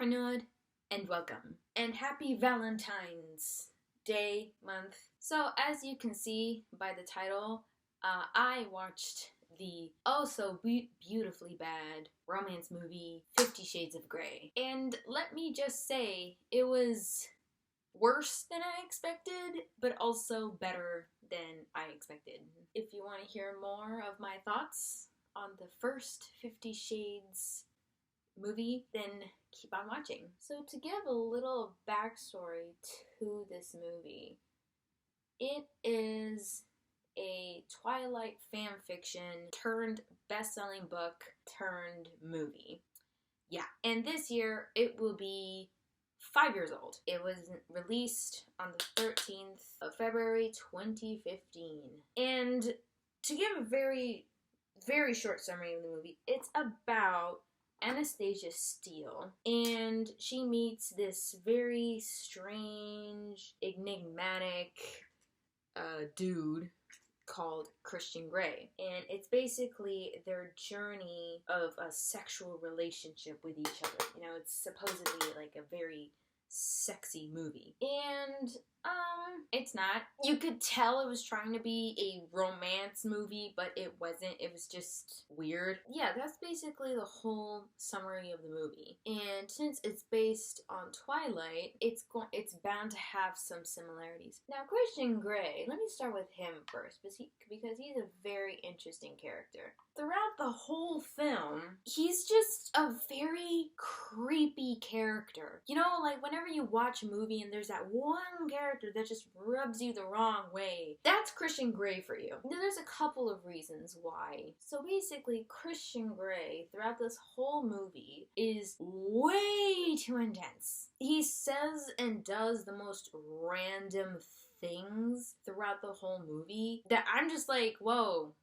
Pure Nude, and welcome. And happy Valentine's Day month. So as you can see by the title, I watched the beautifully bad romance movie 50 Shades of Grey. And let me just say, it was worse than I expected, but also better than I expected. If you want to hear more of my thoughts on the first 50 Shades movie, then keep on watching. So to give a little backstory to this movie, it is a Twilight fanfiction turned best-selling book turned movie. Yeah, and this year it will be 5 years old. It was released on the 13th of February 2015. And to give a very, very short summary of the movie, it's about Anastasia Steele, and she meets this very strange, enigmatic dude called Christian Grey, and it's basically their journey of a sexual relationship with each other. You know, it's supposedly like a very sexy movie, and it's not. You could tell it was trying to be a romance movie, but it wasn't. It was just weird. Yeah, that's basically the whole summary of the movie. And since it's based on Twilight, it's bound to have some similarities. Now, Christian Grey, let me start with him first, because he's a very interesting character. Throughout the whole film, he's just a very creepy character. You know, like whenever you watch a movie and there's that one character that just rubs you the wrong way, that's Christian Grey for you. Now, there's a couple of reasons why. So basically, Christian Grey, throughout this whole movie, is way too intense. He says and does the most random things throughout the whole movie that I'm just like, whoa,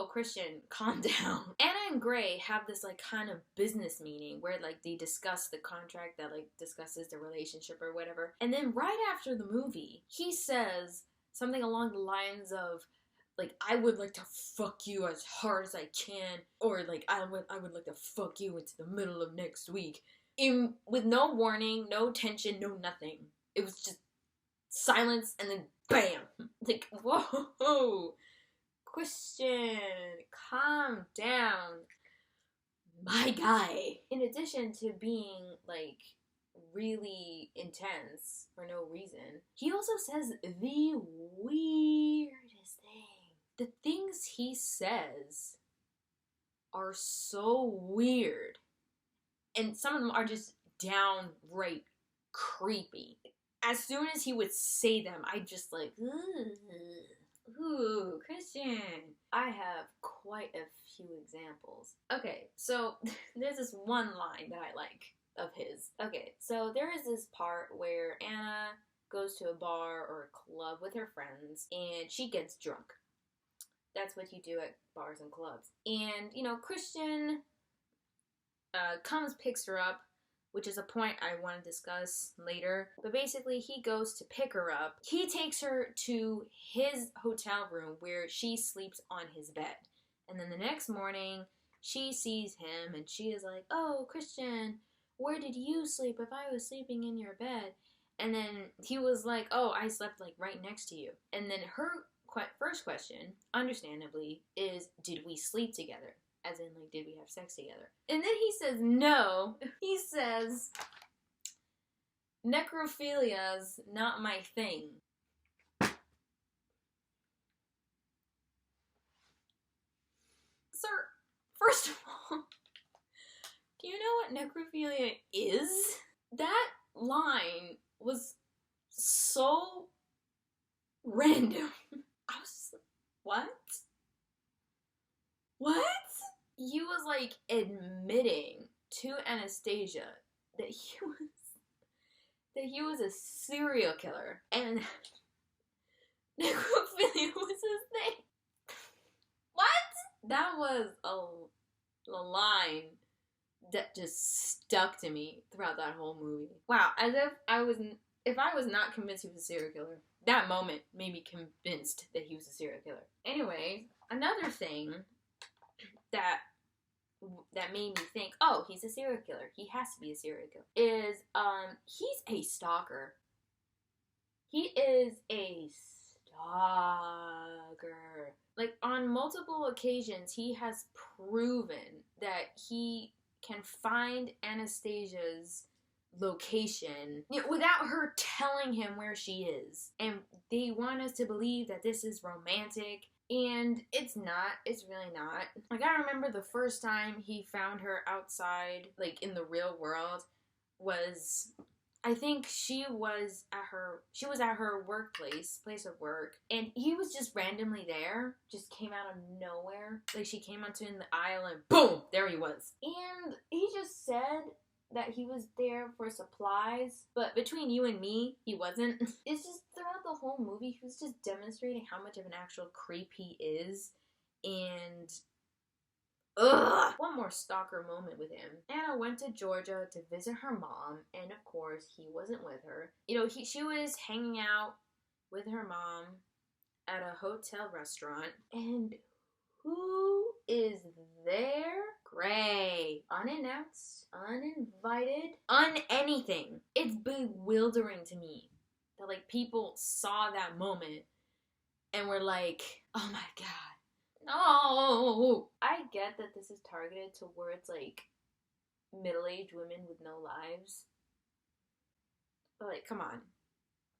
Christian, calm down. Anna and Grey have this like kind of business meeting where like they discuss the contract that like discusses the relationship or whatever. And then right after the movie, he says something along the lines of like, I would like to fuck you as hard as I can, or like I would like to fuck you into the middle of next week. With no warning, no tension, no nothing. It was just silence and then bam. Like, whoa. Christian, calm down, my guy. In addition to being, like, really intense for no reason, he also says the weirdest thing. The things he says are so weird, and some of them are just downright creepy. As soon as he would say them, I'd just like, ugh. Ooh, Christian. I have quite a few examples. Okay, so there's this one line that I like of his. Okay, so there is this part where Anna goes to a bar or a club with her friends and she gets drunk. That's what you do at bars and clubs. And, you know, Christian picks her up, which is a point I want to discuss later. But basically, he goes to pick her up. He takes her to his hotel room where she sleeps on his bed. And then the next morning, she sees him and she is like, oh, Christian, where did you sleep if I was sleeping in your bed? And then he was like, oh, I slept like right next to you. And then her first question, understandably, is, did we sleep together? As in, like, did we have sex together? And then he says no. He says, necrophilia's not my thing. Sir, first of all, do you know what necrophilia is? That line was so random. I was just like, what? What? He was like admitting to Anastasia that he was a serial killer and necrophilia was his thing. What? That was a line that just stuck to me throughout that whole movie. Wow, as if if I was not convinced he was a serial killer, that moment made me convinced that he was a serial killer. Anyway, another thing that that made me think, oh, he's a serial killer. He has to be a serial killer. Is he's a stalker. He is a stalker. Like, on multiple occasions, he has proven that he can find Anastasia's location, you know, without her telling him where she is. And they want us to believe that this is romantic. And it's not. It's really not. Like, I remember the first time he found her outside, like, in the real world, was, I think she was at her place of work, and he was just randomly there, just came out of nowhere. Like, she came onto in the aisle and boom, there he was. And he just said that he was there for supplies, but between you and me, he wasn't. It's just throughout the whole movie, he was just demonstrating how much of an actual creep he is, and ugh! One more stalker moment with him. Anna went to Georgia to visit her mom, and of course, he wasn't with her. You know, she was hanging out with her mom at a hotel restaurant, and who is there? Gray. Unannounced, uninvited, anything. It's bewildering to me that, like, people saw that moment and were like, oh my god, no. I get that this is targeted towards, like, middle-aged women with no lives. But, like, come on.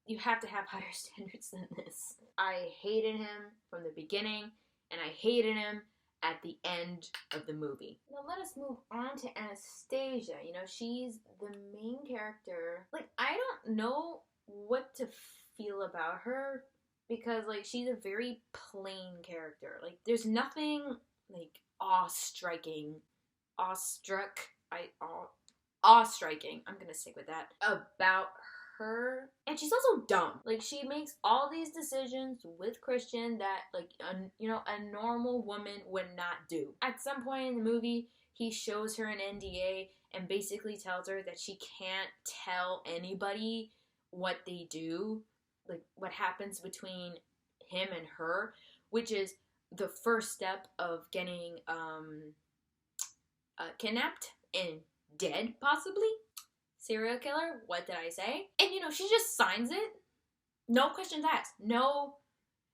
You have to have higher standards than this. I hated him from the beginning, and I hated him at the end of the movie. Now let us move on to Anastasia. You know, she's the main character. Like, I don't know what to feel about her, because, like, she's a very plain character. Like, there's nothing, like, awe-striking, I'm gonna stick with that, about her. And she's also dumb. Like, she makes all these decisions with Christian that, like, a normal woman would not do. At some point in the movie, he shows her an NDA and basically tells her that she can't tell anybody what they do, like, what happens between him and her, which is the first step of getting kidnapped and dead, possibly. Serial killer, what did I say? And, you know, she just signs it. No questions asked. No,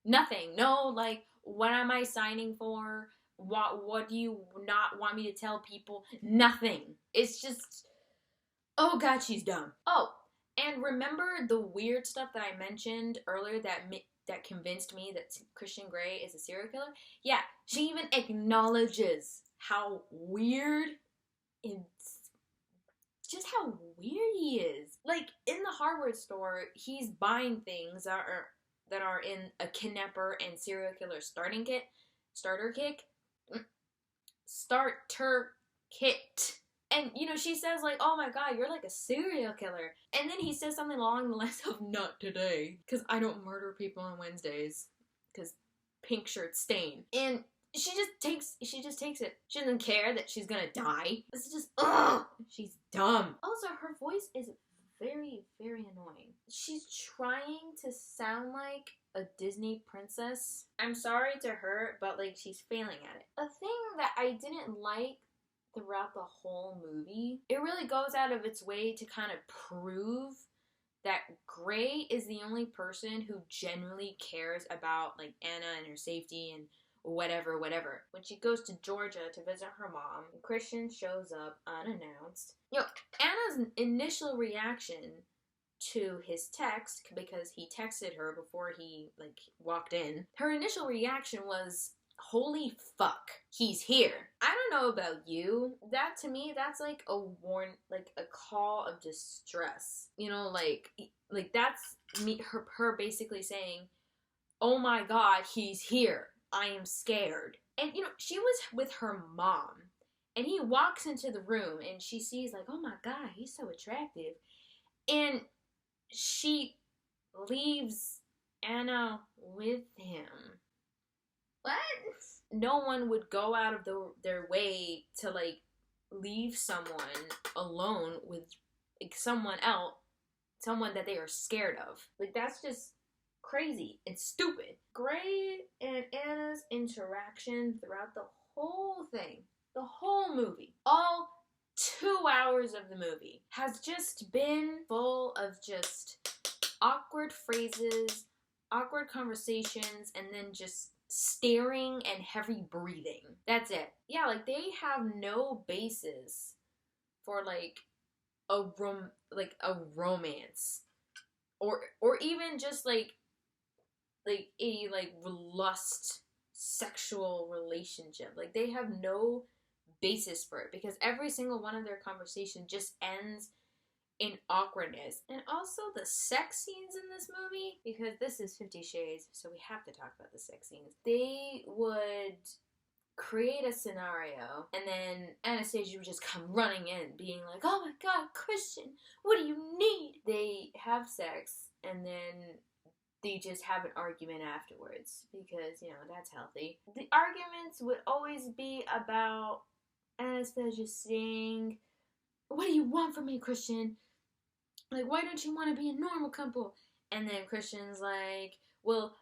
nothing. No, like, what am I signing for? What do you not want me to tell people? Nothing. It's just, oh god, she's dumb. Oh, and remember the weird stuff that I mentioned earlier that convinced me that Christian Grey is a serial killer? Yeah, she even acknowledges how weird and just how weird he is. Like, in the hardware store, he's buying things that are in a kidnapper and serial killer starter kit. And, you know, she says, like, oh my god, you're like a serial killer. And then he says something along the lines of, not today, because I don't murder people on Wednesdays, because pink shirt stain. And she just takes it. She doesn't care that she's gonna die. It's just, ugh, she's dumb. Also, her voice is very, very annoying. She's trying to sound like a Disney princess. I'm sorry to her, but, like, she's failing at it. A thing that I didn't like throughout the whole movie, it really goes out of its way to kind of prove that Grey is the only person who genuinely cares about, like, Anna and her safety and whatever. When she goes to Georgia to visit her mom, Christian shows up unannounced. You know, Anna's initial reaction to his text, because he texted her before he, like, walked in, her initial reaction was, holy fuck, he's here. I don't know about you. That, to me, that's like a call of distress. You know, like that's me, her basically saying, oh my god, he's here. I am scared. And, you know, she was with her mom, and he walks into the room, and she sees, like, oh my god, he's so attractive. And she leaves Anna with him. What? No one would go out of their way to, like, leave someone alone with, like, someone that they are scared of. Like, that's just crazy and stupid. Grey and Anna's interaction throughout the whole thing The whole movie, all 2 hours of the movie, has just been full of just awkward phrases, awkward conversations, and then just staring and heavy breathing. That's it. Yeah, like they have no basis for like a romance, or even just like a lust sexual relationship. Like they have no basis for it, because every single one of their conversations just ends in awkwardness. And also the sex scenes in this movie, because this is 50 Shades, so we have to talk about the sex scenes. They would create a scenario, and then Anastasia would just come running in being like, oh my god, Christian, what do you need? They have sex, and then they just have an argument afterwards, because, you know, that's healthy. The arguments would always be about Anastasia saying, what do you want from me, Christian? Like, why don't you want to be a normal couple? And then Christian's like, well,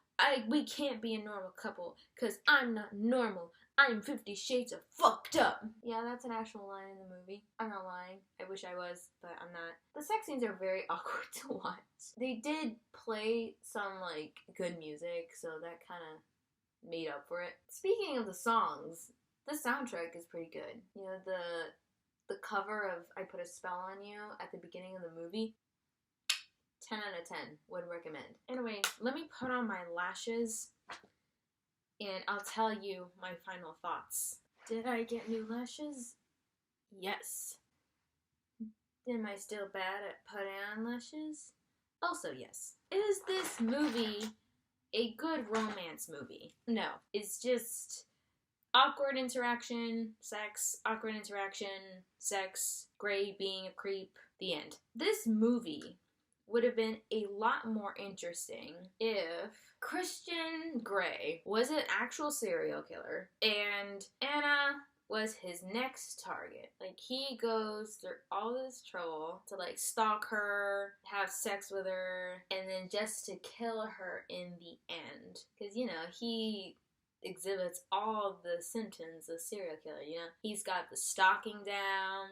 we can't be a normal couple, because I'm not normal. I'm 50 Shades of fucked up. Yeah, that's an actual line in the movie. I'm not lying. I wish I was, but I'm not. The sex scenes are very awkward to watch. They did play some, like, good music, so that kind of made up for it. Speaking of the songs, the soundtrack is pretty good. You know, the cover of I Put a Spell on You at the beginning of the movie, 10 out of 10, would recommend. Anyway, let me put on my lashes, and I'll tell you my final thoughts. Did I get new lashes? Yes. Am I still bad at putting on lashes? Also yes. Is this movie a good romance movie? No. It's just awkward interaction, sex, awkward interaction, sex, Grey being a creep, the end. This movie would have been a lot more interesting if Christian Grey was an actual serial killer and Anna was his next target. Like, he goes through all this trouble to, like, stalk her, have sex with her, and then just to kill her in the end. Because, you know, he exhibits all the symptoms of serial killer, you know? He's got the stalking down,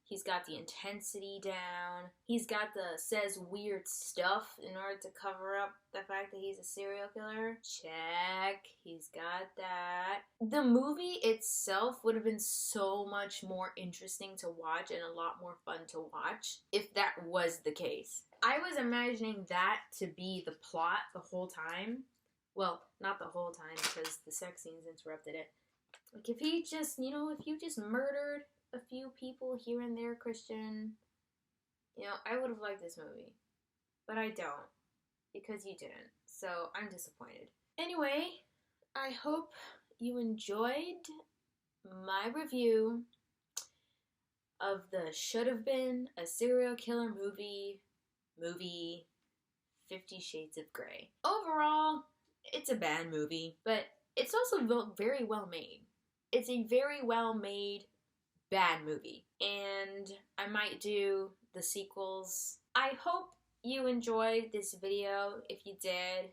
he's got the intensity down, he's got the says weird stuff in order to cover up the fact that he's a serial killer. Check. He's got that. The movie itself would have been so much more interesting to watch and a lot more fun to watch if that was the case. I was imagining that to be the plot the whole time. Well, not the whole time, because the sex scenes interrupted it. Like, if he just, you know, if you just murdered a few people here and there, Christian, you know, I would have liked this movie. But I don't, because you didn't. So, I'm disappointed. Anyway, I hope you enjoyed my review of the Should Have Been a Serial Killer movie 50 Shades of Grey. Overall, it's a bad movie, but it's also very well made. It's a very well made bad movie, and I might do the sequels. I hope you enjoyed this video. If you did,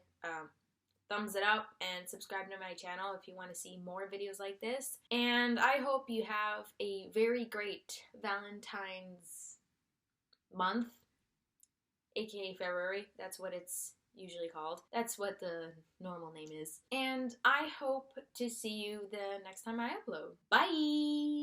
thumbs it up and subscribe to my channel if you want to see more videos like this. And I hope you have a very great Valentine's month, aka February. That's what it's usually called. That's what the normal name is. And I hope to see you the next time I upload. Bye!